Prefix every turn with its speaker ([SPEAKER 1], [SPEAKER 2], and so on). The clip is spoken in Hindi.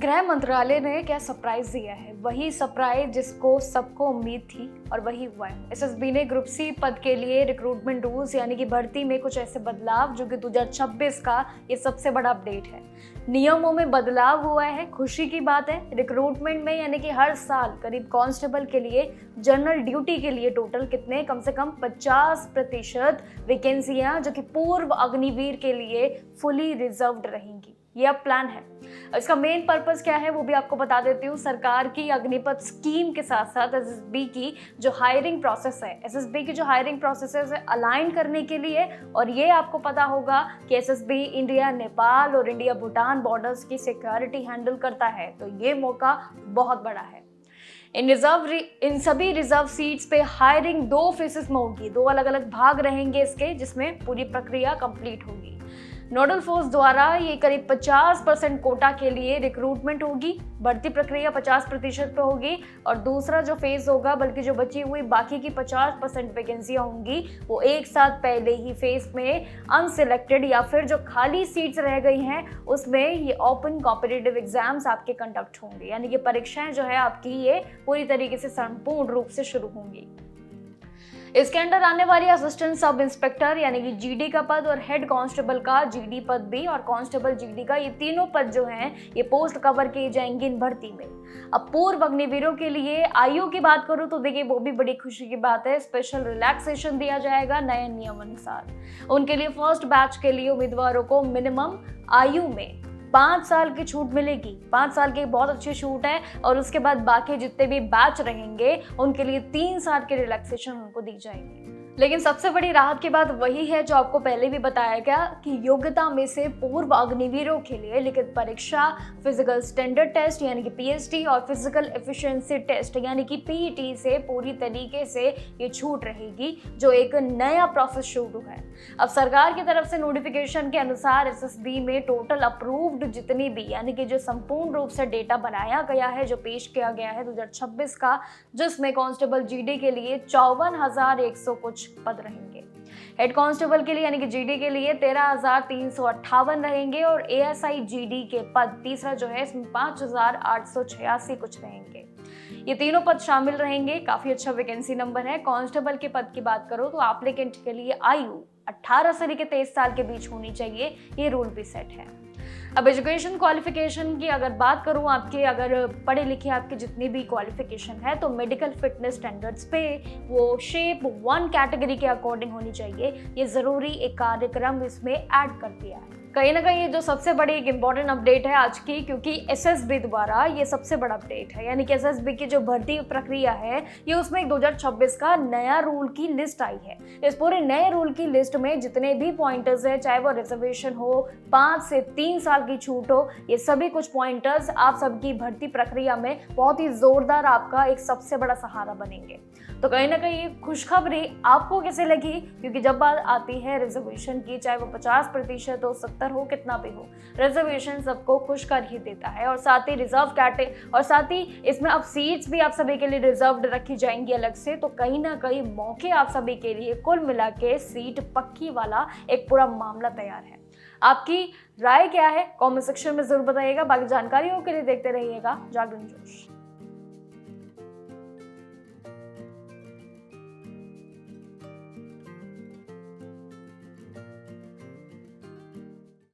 [SPEAKER 1] गृह मंत्रालय ने क्या सरप्राइज दिया है, वही सरप्राइज जिसको सबको उम्मीद थी और वही हुआ है। एसएसबी ने ग्रुप सी पद के लिए रिक्रूटमेंट रूल्स यानी कि भर्ती में कुछ ऐसे बदलाव जो कि 2026 का ये सबसे बड़ा अपडेट है। नियमों में बदलाव हुआ है, खुशी की बात है। रिक्रूटमेंट में यानी कि हर साल करीब कांस्टेबल के लिए जनरल ड्यूटी के लिए टोटल कितने कम से कम 50% वैकेंसियां जो कि पूर्व अग्निवीर के लिए फुली रिजर्व्ड रहेंगी। ये अब प्लान है। इसका मेन पर्पस क्या है वो भी आपको बता देती हूँ। सरकार की अग्निपथ स्कीम के साथ साथ एसएसबी की जो हायरिंग प्रोसेस है, एसएसबी की जो हायरिंग प्रोसेस है अलाइन करने के लिए। और ये आपको पता होगा कि एसएसबी इंडिया नेपाल और इंडिया भूटान बॉर्डर्स की सिक्योरिटी हैंडल करता है, तो ये मौका बहुत बड़ा है। इन सभी रिजर्व सीट्स पे हायरिंग 2 फेसेस में होगी, 2 अलग अलग भाग रहेंगे इसके, जिसमें पूरी प्रक्रिया कंप्लीट होगी। नोडल फोर्स द्वारा ये करीब 50% कोटा के लिए रिक्रूटमेंट होगी। भर्ती प्रक्रिया 50% पे होगी और दूसरा जो फेज होगा, बल्कि जो बची हुई बाकी की 50% वैकेंसियां होंगी, वो एक साथ पहले ही फेज में अनसिलेक्टेड या फिर जो खाली सीट्स रह गई हैं उसमें ये ओपन कॉम्पिटिटिव एग्जाम्स आपके कंडक्ट होंगे, यानी कि परीक्षाएं जो है आपकी ये पूरी तरीके से संपूर्ण रूप से शुरू होंगी। इसके अंडर आने वाली असिस्टेंट सब इंस्पेक्टर यानी कि जीडी का पद और हेड कांस्टेबल का जीडी पद भी और कांस्टेबल जीडी का, ये तीनों पद जो हैं ये पोस्ट कवर किए जाएंगे इन भर्ती में। अब पूर्व अग्निवीरों के लिए आयु की बात करूं तो देखिए वो भी बड़ी खुशी की बात है। स्पेशल रिलैक्सेशन दिया जाएगा नए नियम अनुसार। उनके लिए फर्स्ट बैच के लिए उम्मीदवारों को मिनिमम आयु में 5 साल की छूट मिलेगी। 5 साल की बहुत अच्छी छूट है। और उसके बाद बाकी जितने भी बैच रहेंगे उनके लिए 3 साल की रिलैक्सेशन उनको दी जाएगी। लेकिन सबसे बड़ी राहत की बात वही है जो आपको पहले भी बताया गया कि योग्यता में से पूर्व अग्निवीरों के लिए लिखित परीक्षा, फिजिकल स्टैंडर्ड टेस्ट यानी कि पीएसटी और फिजिकल एफिशिएंसी टेस्ट यानी कि पीईटी से पूरी तरीके से ये छूट रहेगी, जो एक नया प्रोसेस शुरू है। अब सरकार की तरफ से नोटिफिकेशन के अनुसार एसएसबी में टोटल अप्रूव्ड जितनी भी यानी कि जो संपूर्ण रूप से डेटा बनाया गया है, जो पेश किया गया है 2026 का, जिसमें कांस्टेबल जीडी के लिए 54,100 कुछ पद रहेंगे। हेड कांस्टेबल के लिए यानी कि जीडी के लिए 13,358 रहेंगे और एएसआई जीडी के पद तीसरा जो है इसमें 5,886 कुछ रहेंगे। ये तीनों पद शामिल रहेंगे। काफी अच्छा वैकेंसी नंबर है। कांस्टेबल के पद की बात करो तो एप्लीकेंट के लिए आयु 18 से लेकर 23 साल के बीच होनी चाहिए, ये रूल भी सेट है। अब एजुकेशन क्वालिफिकेशन की अगर बात करूं, आपके अगर पढ़े लिखे आपके जितनी भी क्वालिफिकेशन है तो मेडिकल फिटनेस स्टैंडर्ड्स पे वो शेप 1 कैटेगरी के अकॉर्डिंग होनी चाहिए। ये जरूरी एक कार्यक्रम इसमें ऐड कर दिया है। कहीं ना कहीं ये जो सबसे बड़ी एक इम्पॉर्टेंट अपडेट है आज की, क्योंकि एसएसबी द्वारा ये सबसे बड़ा अपडेट है, यानी कि एसएसबी की जो भर्ती प्रक्रिया है ये उसमें 2026 का नया रूल की लिस्ट आई है। इस पूरे नए रूल की लिस्ट में जितने भी पॉइंटर्स है, चाहे वो रिजर्वेशन हो, 5 से 3 साल की छूट हो, ये सभी कुछ पॉइंटर्स आप सबकी भर्ती प्रक्रिया में बहुत ही जोरदार आपका एक सबसे बड़ा सहारा बनेंगे। तो कहीं ना कहीं खुशखबरी आपको कैसे लगी, क्योंकि जब बात आती है रिजर्वेशन की, चाहे वो 50% हो, 70 हो, कितना भी हो, रिजर्वेशन सबको खुश कर ही देता है। और साथ ही रिजर्व कैटेगरी और साथ ही इसमें अब सीट्स भी आप सभी के लिए रिजर्व्ड रखी जाएंगी अलग से। तो कहीं ना कहीं मौके आप सभी के लिए कुल मिला के सीट पक्की वाला एक पूरा मामला तैयार है। आपकी राय क्या है कमेंट सेक्शन में जरूर बताइएगा। बाकी जानकारियों के लिए देखते रहिएगा जागरण जोश।